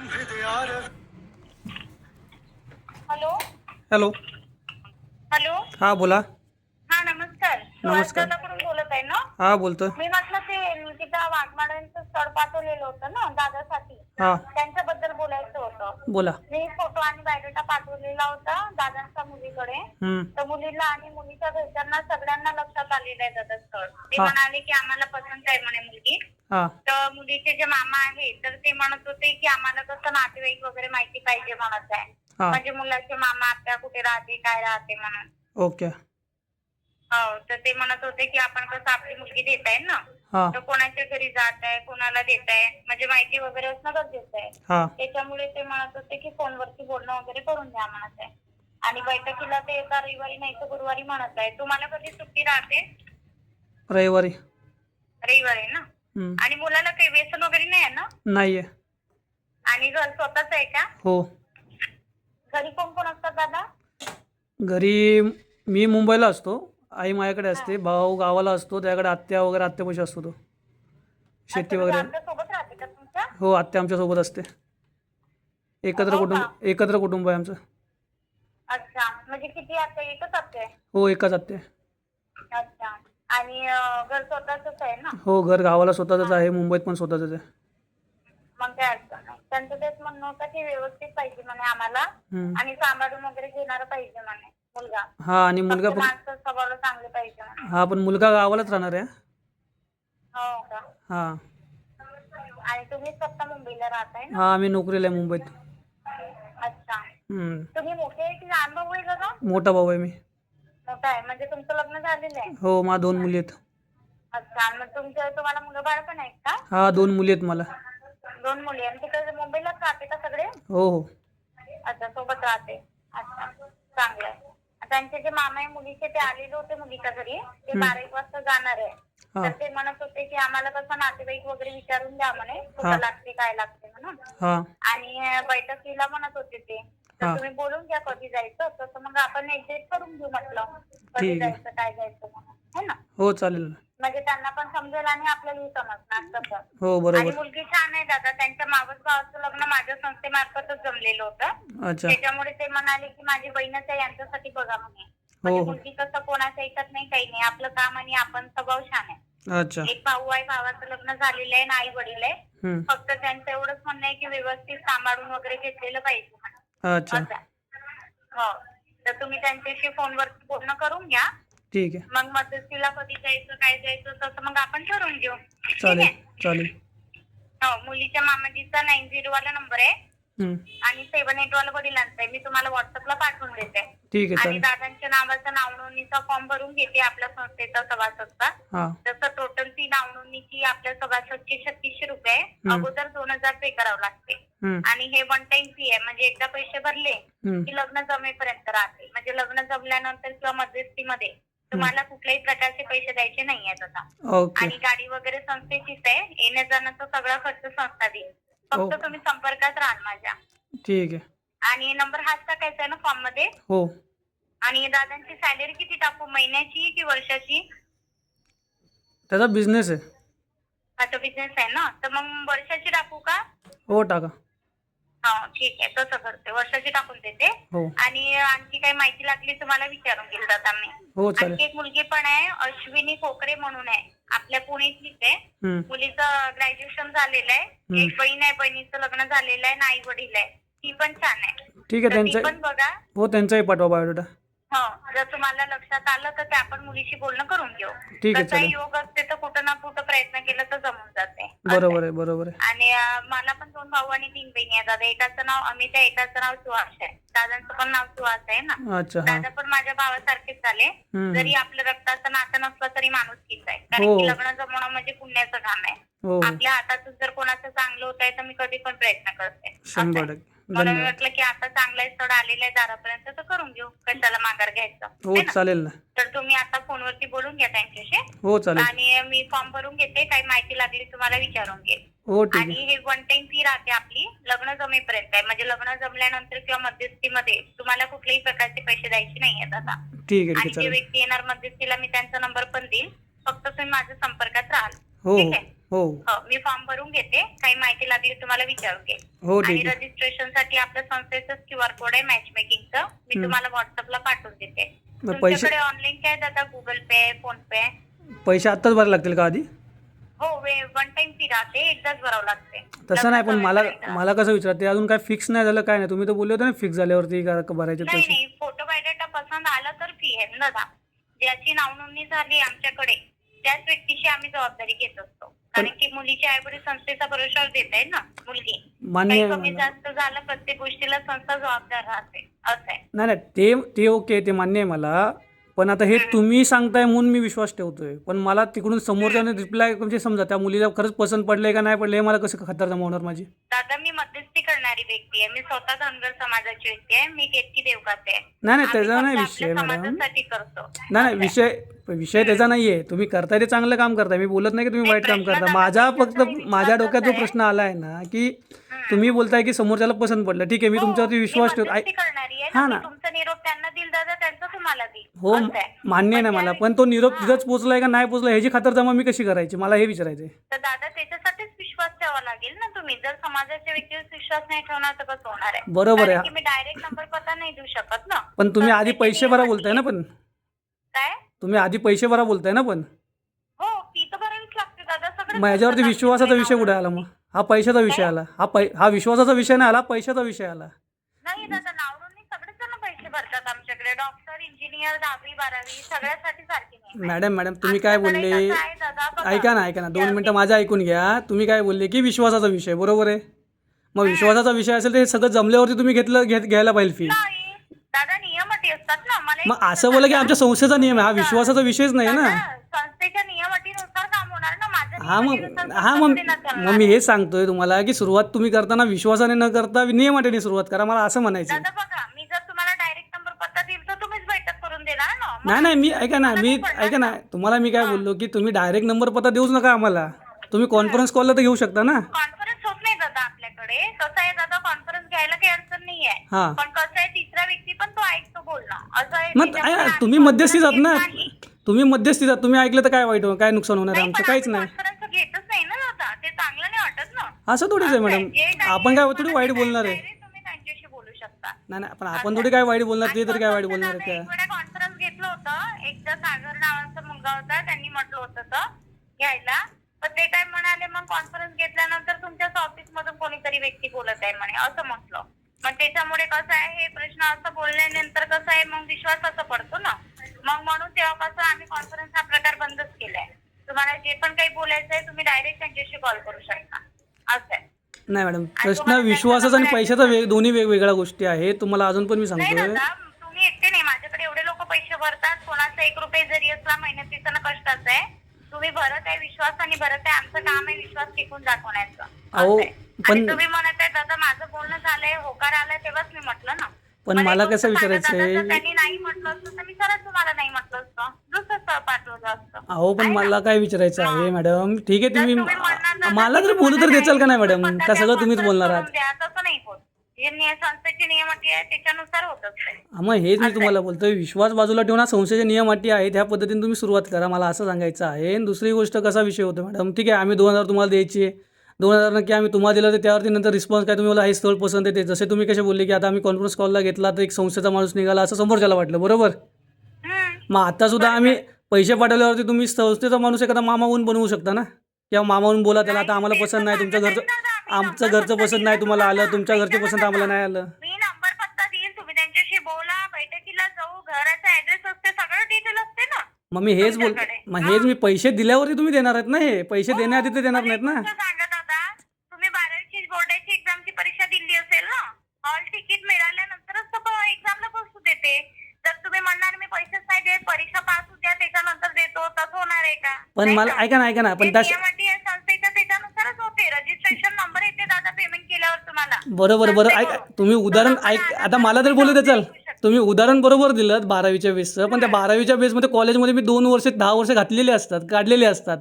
Hello. Hello. Hello. हां बोला. हा नमस्कार. नमस्कार. सुहासदादाकडून बोलत आहे ना? हां बोलतोय. मी म्हटलं ते तिथं वाघमाऱ्यांचं स्थळ पाठवलेलं होतं ना दादासाठी, हां त्यांच्याबद्दल बोलायचं होतं. बोला. मी फोटो आणि बायोडेटा पाठवलेला होता दादांच्या मुलीकडे. तर मुलीला आणि मुलीच्या घरच्यांना सगळ्यांना लक्षात आलेलं आहे दादा स्थळ. ते हां म्हणाले की आम्हाला पसंत आहे म्हणे मुलगी. हां तर मुलीचे जे मामा आहेत तर ते म्हणत होते की आम्हाला कसं नातेवाईक वगैरे माहिती पाहिजे म्हणत आहे. हां म्हणजे मुलाचे मामा आत्या कुठे राहते काय राहते म्हणून. ओके. हो तर ते म्हणत होते की आपण कसं आपली मुलगी देताय ना, हां तर कोणाच्या घरी जात आहे कोणाला देताय म्हणजे माहिती वगैरे असणं गरजेचं आहे. हां त्याच्यामुळे ते म्हणत होते की फोनवरती बोलणं वगैरे करून द्या म्हणत आहे. आणि बैठकीला ते एका रविवारी नाही तर गुरुवारी म्हणत आहे. तुम्हाला कधी सुट्टी राहते? रविवारी. रविवारी ना. आणि मुलाला काही व्यसन वगैरे नाही आहे ना? नाही आहे. आणि घर स्वतःच आहे का? हो. घरी कोण कोण असतात दादा? घरी मी मुंबईला असतो, आई माझ्याकडे हा. असते, भाऊ गावाला असतो, त्याकडे आत्या वगैरे आत्यापाशी असतो तो. शेती अच्छा, म्हणजे वगैरे. आमच्या सोबत राहते का तुमच्या? हो आत्या आमच्यासोबत असते. हो का? एकत्र कुटुंब आहे आमचं. अच्छा, म्हणजे किती आत्या? एकच आत्या आहे? हो एकच आत्या आहे. अच्छा. आणि घर स्वतःच आहे ना? हो घर गावाला स्वतःच आहे, मुंबईत पण स्वतःच आहे. मग काय अडचण नाही. त्यांचं तेच म्हणणं होतं की व्यवस्थित पाहिजे म्हणे आम्हाला आणि सांभाळून वगैरे घेणारं पाहिजे म्हणे मुलगा. हां आणि मुलगा फक्त फक्त. माणसं स्वभावाला चांगले पाहिजे म्हणे. हां पण मुलगा गावालाच राहणार आहे. हो का? हां. आणि तुम्ही फक्त मुंबईला राहताय ना? हां आम्ही नोकरीला आहे मुंबईत. अच्छा. तुम्ही मोठे आहे की लहान भाऊ आहे दादा? मोठा भाऊ आहे मी. मोठा आहे म्हणजे तुमचं लग्न झालेलं आहे? हो मला 2 मुली आहेत. अच्छा. मग तुम्हाला मुलं बाळ पण आहेत का? हां 2 मुली आहेत मला. 2 मुली. आणि तिकडे मुंबईलाच राहते का सगळे? हो हो. अच्छा, सोबत राहते. अच्छा, चांगलं आहे. त्यांचे जे मामा आहे मुलीचे ते आलेले होते मुलीच्या घरी. ते 12 वाजता जाणार आहे. हां तर ते म्हणत होते की आम्हाला कसं नातेवाईक वगैरे विचारून द्या म्हणे हां कुठं लागते काय लागते म्हणून. हां आणि बैठकीला म्हणत होते ते. तर हां तुम्ही बोलून घ्या कधी जायचं, तसं मग आपण एक डेट करून घेऊ म्हटलं. कधी ठीक आहे. जायचं काय जायचं म्हणून, है ना? हो चालेल ना. म्हणजे त्यांना पण समजेल आणि आपल्यालाही समजणार तसं. हो आणि बरोबर. मुलगी छान आहे दादा. त्यांच्या मावस भावाचं लग्न माझ्या संस्थेमार्फतच जमलेलं होतं. अच्छा. त्याच्यामुळे ते म्हणाले की माझी बहीणच आहे यांच्यासाठी बघा म्हणे. हो म्हणजे हो. मुलगी कसं कोणाच्या ऐकत नाही काही नाही. आपलं काम आणि आपण स्वभाव छान आहे. अच्छा. एक भाऊ आहे, भावाचं लग्न झालेलं आहे आणि आई वडील आहे. फक्त त्यांचं एवढंच म्हणणं आहे की व्यवस्थित सांभाळून वगैरे घेतलेलं पाहिजे म्हणे. अच्छा. असं आहे. हो. तर तुम्ही त्यांच्याशी फोनवरती बोलणं करून घ्या. ठीक आहे. मग मध्यस्थीला कधी जायचं काय जायचं तसं मग आपण ठरवून घेऊ. ठीक चालेल आहे? चालेल. हो. मुलीच्या मामाजीचा 90 वाला नंबर आहे आणि 78 वाला वडिलांचा आहे. मी तुम्हाला व्हॉट्सअपला पाठवून देते. ठीक आहे आणि चालेल. दादांच्या नावाचा नाव नोंदणीचा फॉर्म भरून घेते आपल्या संस्थेचा सभासदचा. हां तसं टोटल ती नाव नोंदणीची आपल्या सभासदची 3600 रुपये अगोदर 2000 पे करावं लागते. आणि हे वन टाइम फी आहे. म्हणजे एकदा पैसे भरले की लग्न जमेपर्यंत राहते. म्हणजे लग्न जमल्यानंतर किंवा मध्यस्थीमध्ये तुम्हाला कुठल्याही प्रकारचे पैसे द्यायचे नाही आहेत आता. ओके. आणि गाडी वगैरे संस्थेचीच आहे. येण्या जाण्याचा सगळा खर्च संस्था देईल. फक्त तुम्ही संपर्कात राहा माझ्या. ठीक आहे. आणि नंबर हाच टाकायचा आहे ना फॉर्म मध्ये? हो. आणि दादांची सॅलरी किती टाकू, महिन्याची की वर्षाची? त्याचा बिझनेस आहे. अच्छा, बिझनेस आहे ना, तर मग वर्षाची टाकू का? हो टाका. हा ठीक आहे, तसं करते, वर्षाची टाकून देते. हो आणि आणखी काही माहिती लागली तुम्हाला विचारून घेईल दादा मी. हो आणखी चालेल. एक मुलगी पण आहे, अश्विनी कोकरे म्हणून आहे, आपल्या पुण्यातलीच आहे. मुलीचं ग्रॅज्युएशन झालेलं आहे. एक बहीण आहे, बहिणीचं लग्न झालेलं आहे आणि आई वडील आहे. ती पण छान आहे. ठीक आहे. तर ती त्यांचा पण बघा. हो त्यांचाही पाठवा बायोडेटा. हो, जर तुम्हाला लक्षात आलं तर ते आपण मुलीशी बोलणं करून घेऊ. ठीक आहे कसाही चालेल. योग असते तर कुठं ना कुठं प्रयत्न केला तर जमून जाते. बरोबर आहे बरोबर आहे. आणि मला पण 2 भाऊ आणि 3 बहिणी आहेत दादा. एकाचं नाव अमित आहे, एकाचं नाव सुहास आहे. दादांचं पण नाव सुहास आहे ना. अच्छा. हां दादा पण माझ्या भावासारखेच झाले. जरी आपलं रक्ताचं नातं नसलं तरी माणुसकीच आहे. हो. कारण की लग्न जमवणं म्हणजे पुण्याचं काम आहे. हो आपल्या हातातून जर कोणाचं चांगलं होत आहे तर मी कधी पण प्रयत्न करते. 100%. म्हणून मी धन्यवाद. म्हटलं की आता चांगलं स्थळ आलेलं आहे दारापर्यंत तर करून घेऊ. कशाला माघार घ्यायचं. हो है ना? चालेल ना. तर तुम्ही आता फोनवरती बोलून घ्या त्यांच्याशी. हो चालेल. आणि मी फॉर्म भरून घेते. काही माहिती लागली तुम्हाला विचारून घे. हो ठीक आणि आहे. हे वन टाइम फी राहते आपली लग्न जमेपर्यंत आहे. म्हणजे लग्न जमल्यानंतर किंवा मध्यस्थीमध्ये तुम्हाला कुठल्याही प्रकारचे पैसे द्यायचे नाही आहेत आता. ठीक आहे ठीक आणि आहे जे चालेल. व्यक्ती येणार मध्यस्थीला मी त्यांचा नंबर पण देईल. फक्त तुम्ही माझ्या संपर्कात राहाल. हो ठीक आहे. हो मी फॉर्म भरून घेते, काही माहिती लागली तुम्हाला विचारून घे. हो आणि ठीक आहे. रजिस्ट्रेशन साठी आपल्या संस्थेचं क्यूआर कोड आहे मॅच मेकिंगचं, मी तुम्हाला व्हॉट्सअपला पाठवून देते. मग पैसे तुमच्याकडे ऑनलाईन काय दादा, गुगल पे, फोन पे? पैसे आत्ताच भरायला लागतील का आधी? हो, वन टाइम फी राहते, एकदाच भरावं लागते. तसं नाही, पण मला लग्नाचं मला कसं विचारते, अजून काय फिक्स नाही झालं काय नाही? तुम्ही तर बोलले होते ना फिक्स झाल्यावरती भरायचे नाही पैसे. नाही, फोटो बायोडेटा पसंत आला तर फी आहे ना दादा. ज्याची नाव नोंदणी झाली आमच्याकडे त्याच व्यक्तीची आम्ही जबाबदारी घेत असतो, कारण की मुलीच्या आईवडील संस्थेचा भरोशावर देत आहे ना मुलगी. मान्य काही आहे कमी मला. जास्त झालं प्रत्येक गोष्टीला संस्था जबाबदार राहते, असं आहे. नाही नाही, ते ते ओके, ते मान्य आहे मला. पण आता हे तुम्ही सांगताय म्हणून मी विश्वास ठेवतोय, पण मला तिकडून समोरच्याने रिप्लाय म्हणजे समजा त्या मुलीला खरंच पसंत पडलंय का नाही पडलं हे मला कसं खातर जमवणार माझी? दादा मी मध्यस्थी करणारी व्यक्ती आहे, मी स्वतः धनगर समाजाची व्यक्ती आहे, मी केतकी देवकाते आहे. नाही नाही, आम्ही त्याचा नाही फक्त विषय आपल्या मॅडम. समाजासाठी करतो. नाही नाही, विषय त्याचा नाही आहे. तुम्ही करताय ते चांगलं काम करताय, मी बोलत नाही की तुम्ही वाईट काम करता. माझा फक्त माझ्या डोक्यात जो प्रश्न आला आहे ना, की तुम्ही बोलताय की समोरच्याला पसंत पडलं, ठीक आहे, मी तुमच्यावरती विश्वास ठेवतो. मध्यस्थी करणारी आहे हा ना, ना. मी तुमचा निरोप त्यांना दिल दादा, त्यांचा तुम्हाला देईल. हो असं आहे. मान्य आहे ना मला, पण तो निरोप तिथंच पोहोचलाय का नाही पोहोचला ह्याची खातरजमा मी कशी करायची, मला हे विचारायचंय. तर दादा त्याच्यासाठीच विश्वास ठेवावा लागेल ना. तुम्ही जर समाजाच्या व्यक्तीवर विश्वास नाही ठेवणार तर कसं होणार आहे? बरोबर आहे. कारण की मी डायरेक्ट नंबर पत्ता नाही देऊ शकत ना. पण तुम्ही आधी संस्थेचे पैसे नियम भरा अटी बोलताय ना, आहेत. पण काय? तुम्ही आधी पैसे भरा बोलताय ना, पण हो, फी तर भरावीच लागते दादा, सगळं. मग याच्यावरती विश्वासाचा विषय कुठे आला? मग हा पैशाचा विषय आला. हा विश्वासाचा विषय नाही आला, पैशाचा विषय आला. नाही दादा, नावरून सगळेच जण पैसे भरतात आमच्याकडे. डॉक्टर, इंजिनियर, 10वी 12वी सगळ्यासाठी सारखी नाही. मॅडम तुम्ही काय बोलले? ऐका ना 2 मिनटं माझं ऐकून घ्या. तुम्ही काय बोलले की विश्वासाचा विषय, बरोबर आहे. मग विश्वासाचा विषय असेल तर हे सगळं जमल्यावरती तुम्ही घ्यायला पाहिजे फी. नाही दादा, नियम अटी असतात ना. मला मग असं बोला की आमच्या संस्थेचा नियम आहे, हा विश्वासाचा विषयच नाही ना. संस्थेच्या नियम अटीनुसार काम होणार ना. माझं हा नियम मग अटीनुसार हा संस्था मग थोडी ना चालणार. मग मी हे सांगतोय तुम्हाला की सुरुवात तुम्ही करताना विश्वासाने न करता नियम अटीने सुरुवात करा, मला असं म्हणायचं. दादा बघा, मी जर तुम्हाला डायरेक्ट नंबर पत्ता दिला तर तुम्हीच बैठक करून देणार ना. मग नाही नाही, मी ऐका ना तुम्हाला मी काय बोललो की तुम्ही डायरेक्ट नंबर पत्ता देऊच नका आम्हाला. तुम्ही कॉन्फरन्स कॉलला तर घेऊ शकता ना. कॉन्फरन्स होत नाही दादा आपल्याकडे. कसं आहे दादा, कॉन्फरन्स घ्यायला काही अडचण नाही आहे. हा. पण कसं आहे, तिसरा व्यक्ती पण तो ऐकतो बोलणं, असं आहे. मग त्याच्यामुळे तुम्ही आम्ही मध्यस्थी जात ना, conference घेत नाही. तुम्ही मध्यस्थी जात, तुम्ही ऐकलं तर काय वाईट काय नुकसान होणार आहे आमचं? पण काहीच आम्ही नाही. conference घेतच नाही ना दादा, ते चांगलं नाही वाटत ना. असं थोडीच आहे मॅडम, जे काही आपण काय आहे थोडी मला वाईट ते बोलणार आहे. direct तुम्ही त्यांच्याशी बोलू शकता. नाही नाही, पण आपण थोडी काय वाईट बोलणार, ते तर काय वाईट बोलणार आहे एक काय? वेळा कॉन्फरन्स घेतलं होतं, एकदा सागर नावाचा मुलगा होता, त्यांनी म्हटलं होतं तर घ्यायला. पण ते काय म्हणाले, मग कॉन्फरन्स घेतल्यानंतर तुमच्याच ऑफिस मधून कोणीतरी व्यक्ती बोलत आहे म्हणे, असं म्हटलं. मग त्याच्यामुळे कसं आहे, हे प्रश्न असं बोलल्यानंतर कसं आहे, मग विश्वास असा पडतो ना. मग म्हणून तेव्हा कसं आम्ही कॉन्फरन्स हा प्रकार बंदच केलाय. तुम्हाला जे पण काही बोलायचं आहे तुम्ही डायरेक्ट त्यांच्याशी कॉल करू शकता, असं आहे. नाही मॅडम, प्रश्न विश्वासाचा आणि पैशाचा दोन्ही वेगवेगळ्या गोष्टी आहेत. तुम्हाला अजून पण मी नाही सांगतोय. दादा, तुम्ही एकटे नाही, माझ्याकडे एवढे लोक पैसे भरतात. कोणाचा 1 रुपये जरी असला मेहनतीचा ना कष्टाचा आहे, तुम्ही भरत आहे विश्वासाने भरत आहे. आमचं काम आहे विश्वास टिकून दाखवण्याचं. अहो, पण तुम्ही म्हणत आहे दादा माझं बोलणं झालंय, होकार आलाय, तेव्हाच मी म्हटलं ना. पण मला कसं विचारायचंय, त्यांनी नाही म्हटलं असतं तर मी सरळ तुम्हाला नाही म्हटलं असतं, दुसरं स्थळ पाठवलं असतं. अहो पण मला काय विचारायचं आहे मॅडम, ठीक आहे तुम्ही म्हणणार ना, मला तुम्ही तर बोलू तर मला देचाल का नाही direct मॅडम? पत्ता का द्या, सगळं तुम्हीच conference बोलणार करून आहात? द्या, तसं नाही होत. जे संस्थेचे नियम अटी आहेत त्याच्यानुसार होत असते. मग हेच मी तुम्हाला बोलतोय, विश्वास बाजूला ठेवून संस्थेचे नियम अटी आहेत, ह्या पद्धतीने तुम्ही सुरुवात करा, मला असं सांगायचं आहे. आणि दुसरी गोष्ट कसा विषय होतो मॅडम, ठीक आहे आम्ही 2000 तुम्हाला द्यायची आहे, 2000 नक्की आम्ही तुम्हाला दिलं, तर त्यावरती नंतर रिस्पॉन्स काय तुम्ही मला हे स्थळ पसंत येते, जसे तुम्ही कसे बोलले की आता आम्ही कॉन्फरन्स कॉलला घेतला तर एक संस्थेचा माणूस निघाला असं समोरच्याला वाटलं, बरोबर? मग आता सुद्धा आम्ही पैसे पाठवल्यावरती तुम्ही संस्थेचा माणूस एखादा मामाहून बनवू शकता ना, किंवा मामाहून बोला त्याला आता आम्हाला पसंत नाही, तुमच्या घरचं आमचं घरचं पसंत नाही तुम्हाला आलं, तुमच्या घरचे पसंत आम्हाला नाही आलं. मी नंबर पत्ता देईल, तुम्ही त्यांच्याशी बोला, बैठकीला जाऊ, घराचा ऍड्रेस असते, सगळं डिटेल असते ना. मग मी हेच मी पैसे दिल्यावरती तुम्ही देणार आहेत ना, हे पैसे देण्याआधी ते देणार नाहीत ना. सांगा दादा, तुम्ही 12वी बोर्डाची एक्झामची परीक्षा दिली असेल ना, हॉल तिकीट मिळाल्यानंतरच तर एक्झामला बसू देते. तर तुम्ही म्हणणार मी पैसेच नाही देत, परीक्षा पास होत्या त्याच्यानंतर देतो, तसं होणार आहे का? पण मला ऐका ना पण संस्थेच्या त्याच्यानुसारच होते. रजिस्ट्रेशन नंबर येते दादा पेमेंट केल्यावर तुम्हाला. बरोबर ऐका, तुम्ही उदाहरण आता मला तर बोलू द्याल, तुम्ही उदाहरण बरोबर दिलं 12वीच्या बेसचं, पण त्या 12वीच्या बेसमध्ये कॉलेजमध्ये मी 2 वर्ष 10 वर्ष घातलेले असतात, काढलेले असतात,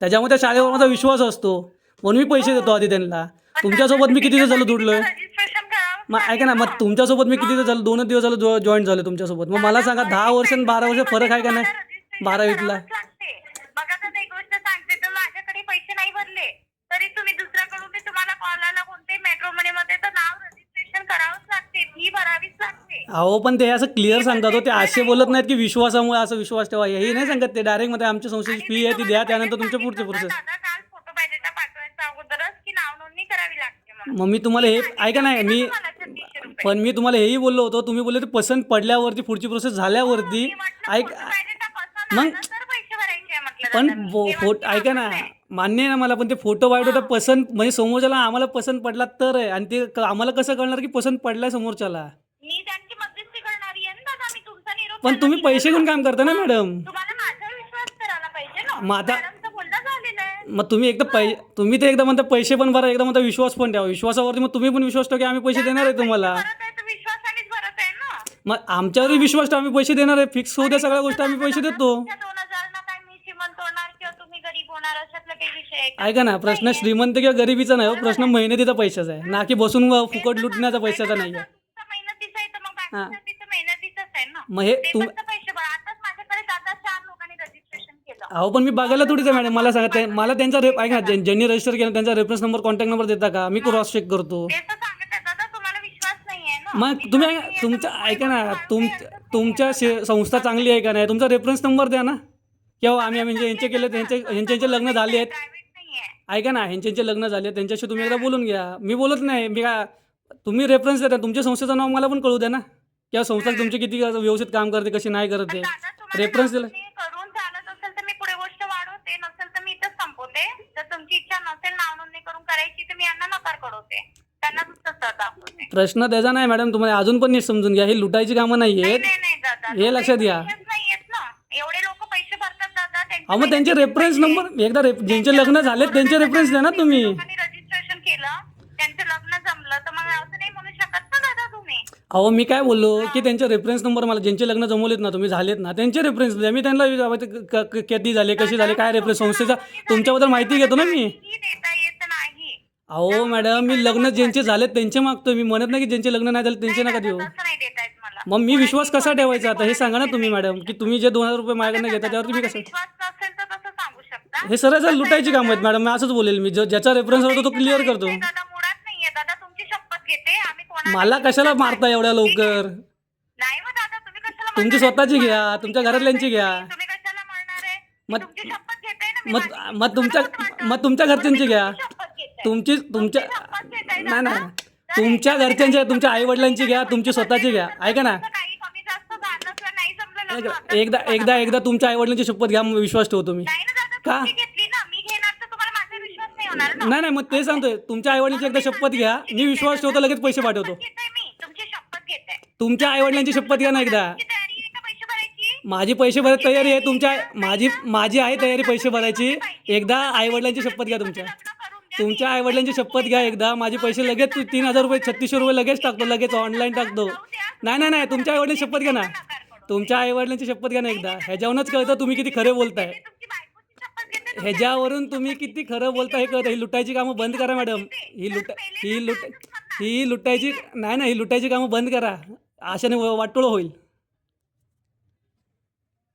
त्याच्यामध्ये शाळेवर माझा विश्वास असतो, म्हणून मी पैसे देतो आधी त्यांना. तुमच्यासोबत मी किती दिवस झालं जुडलोय? मग ऐका ना, मग तुमच्यासोबत मी किती दिवस झालं, 2 दिवस झालं जॉईन झालो तुमच्यासोबत. मग मला सांगा 10 वर्ष आणि 12 वर्ष फरक आहे का नाही 12वीतला? बघा तर एक गोष्ट सांगते, तर माझ्याकडे तरी तुम्ही दुसऱ्याकडून मी तुम्हाला कॉल आला कोणत्याही मॅट्रिमोनी मध्ये तर नाव रजिस्ट्रेशन करावंच लागते, फी भरावीच लागते. अहो पण ते असं क्लिअर सांगतात हो, ते असे बोलत नाहीत की विश्वासामुळे असं विश्वास ठेवा, हेही नाही सांगत ते. डायरेक्ट मध्ये आमच्या संस्थेची फी आहे ती द्या, त्यानंतर तुमचे पुढचे प्रोसेस. दादा काल फोटो बायोडेटा पाठवायचा अगोदरच की नाव नोंदणी करावी लागते म्हणून. मग मी तुम्हाला हे ऐका नाही, मी तुम्हाला 3600 रुपये. पण मी तुम्हाला हेही बोललो होतो, तुम्ही बोलले ते पसंत पडल्यावरती पुढची प्रोसेस झाल्यावरती मी म्हटलं ऐक. फोटो बायोडेटा पसंत मग आला तर पैसे भरायचे आहे म्हटलं पण दादा मी. फोटो ऐका ना, मान्य आहे ना मला, पण ते फोटो बायोडेटा पसंत म्हणजे समोरच्याला आम्हाला पसंत पडला तर आहे, आणि ते आम्हाला कसं कळणार की पसंत पडलाय समोरच्याला? मी त्यांची मध्यस्थी करणारी आहे ना दादा, मी तुमचा निरोप पण त्यांना तुम्ही दिला पैसे ना. घेऊन काम करता ना मॅडम. तुम्हाला माझा विश्वास करायला पाहिजे ना. मग आता- मॅडमचं बोलणं झालेलं आहे. मग तुम्ही तुम्ही तर एकदा म्हणता पैसे पण भरा, एकदा म्हणता विश्वास पण ठेवा. विश्वासावरती मग तुम्ही पण विश्वास ठेवा की आम्ही पैसे देणार आहे तुम्हाला. भरत आहे तर विश्वासानेच भरत आहे ना. मग आमच्यावरही विश्वास ठेवा, आम्ही पैसे देणार आहे. फिक्स होऊ द्या सगळ्या गोष्टी, आम्ही पैसे देतो. 2000 ना काय मी श्रीमंत होणार किंवा तुम्ही गरीब होणार अशातला काही विषय आहे का? ऐका ना, प्रश्न श्रीमंत किंवा गरिबीचा नाही हो, प्रश्न मेहनतीचा पैशाचा आहे, ना की बसून फुकट लुटण्याचा पैशाचा नाही आहे. तुमचा मेहनतीचा आहे तर मग बाकीसाठी तर मेहनतीचाच आहे ना. मग हे ते तुम फक्त पैसे भरा. आताच माझ्याकडे दादा 4 लोकांनी रजिस्ट्रेशन केलं. अहो पण मी बघायला थोडीच आहे मॅडम, मला सांगा मला त्यांचा ऐका ना, ज्यांनी रजिस्टर केलं त्यांचा रेफरन्स नंबर, कॉन्टॅक्ट नंबर देता का? मी क्रॉस चेक करतो. ते तर सांगत आहे दादा, तुम्हाला विश्वास नाहीये ना. मग तुम्ही तुमच्या ऐका ना, तुमच्या संस्था चांगली आहे का नाही, तुमचा रेफरन्स नंबर द्या ना. किंवा आम्ही म्हणजे यांचे केले, यांचे लग्न झाले आहेत. प्रायव्हेट नाहीये. ऐका ना, ह्यांचे लग्न झाले, त्यांच्याशी तुम्ही एकदा बोलून घ्या. मी बोलत नाही, मी काय, तुम्ही रेफरन्स देता, तुमच्या संस्थेचं नाव मला पण कळू द्या ना, किंवा संस्था तुमची किती व्यवस्थित काम करते, कशी नाही करत ते. दादा तुम्हाला रेफरन्स दिला. नाव करून चालत असेल तर मी पुढे गोष्ट वाढवते, नसेल तर मी इथंच संपवते. जर तुमची इच्छा नसेल नाव नोंदणी करून करायची तर मी यांना नकार कळवते, त्यांना दुसरं दाखवते. प्रश्न त्याचा नाही मॅडम, तुम्हाला अजून पण नीट समजून घ्या, ही लुटायची कामं नाही आहेत. नाही दादा, हे लक्षात घ्या. नाहीयेत ना एवढे लोक पैसे भरतात दादा. अहो मग त्यांचे रेफरन्स नंबर एकदा ज्यांचे लग्न झालेत त्यांचे रेफरन्स द्या ना तुम्ही. रजिस्ट्रेशन केलं, त्यांचं लग्न जमलं तर मग असं नाही म्हणू शकत ना दादा तुम्ही. अहो मी काय बोललो की त्यांचे रेफरन्स नंबर, मला ज्यांचे लग्न जमवलेत ना तुम्ही, झालेत ना, त्यांचे रेफरन्स द्या. मी त्यांना किती झाले, कसे झाले, काय रेफरन्स, संस्थेचा तुमच्याबद्दल माहिती घेतो ना मी. देता येत नाही. अहो मॅडम, मी लग्न ज्यांचे झालेत त्यांचे मागतोय, मी म्हणत नाही की ज्यांचे लग्न नाही झाले त्यांचे नका देऊ. तसं नाही देता येत मला. मग मी विश्वास कसा ठेवायचा आता हे सांगा ना तुम्ही मॅडम, की तुम्ही जे 2000 रुपये माझ्याकडनं घेता त्यावर तुम्ही कसं. विश्वास नसेल तर तसं सांगू शकता. हे सरळ लुटायची काम आहेत मॅडम, मी असंच बोलेल. मी ज्याचा रेफरन्स होतो तो क्लिअर करतो. दादा मुळात नाहीये दादा, तुमची शपथ घेते आम्ही कोणाला. मला कशाला मारता एवढ्या लवकर? नाही मग दादा तुम्ही कशाला तुमची मारणार? स्वतःची घ्या, तुमच्या घरातल्यांची घ्या. तुम्ही कशाला मारणार आहे? मी मग- तुमची शपथ घेते ना मी मग माझी. मग तुमच्या मग तुमच्या घरच्यांची घ्या. शपथ घेते. तुमच्या शपथ घेताय नाही दादा? नाही, तुमच्या घरच्यांची, तुमच्या आई वडिलांची घ्या, तुमची स्वतःची घ्या. ऐका ना, काही कमी जास्त झालं तर नाही जमलं लग्न. एकदा तुमच्या आई वडिलांची शपथ घ्या, मग विश्वास ठेवतो मी. नाही ना दादा, का? तुम्ही घेतली ना, मी घेणार तर तुम्हाला माझा विश्वास नाही होणार ना. नाही मग ते सांगतोय, तुमच्या आई वडिलांची एकदा शपथ घ्या, मी विश्वास ठेवतो, लगेच पैसे पाठवतो. शपथ घेते मी, तुमची शपथ घेते. तुमच्या आई वडिलांची शपथ घ्या ना एकदा. तुमची तयारी आहे का पैसे भरायची? माझी पैसे भरायची तयारी आहे, माझी आहे तयारी पैसे भरायची. एकदा आई वडिलांची शपथ घ्या तुमच्या. लग्न करून द्या. तुमच्या आई वडिलांची शपथ घ्या एकदा. माझे पैसे लगेच 3000 रुपये 3600 रुपये लगेच टाकतो, लगेच ऑनलाईन टाकतो. नाही, तुमच्या आई वडिलांची शपथ घ्या ना. तुमच्या आई वडिलांची शपथ घ्या ना एकदा. ह्याच्यावरूनच कळतं तुम्ही किती खरे बोलताय. तुमची बायकोची शपथ घेते. ह्याच्यावरून तुम्ही किती खरं बोलताय हे कळतं. ही लुटायची कामं बंद करा मॅडम. ही लुटायची, नाही ही लुटायची कामं बंद करा. अशाने वाटोळं होईल.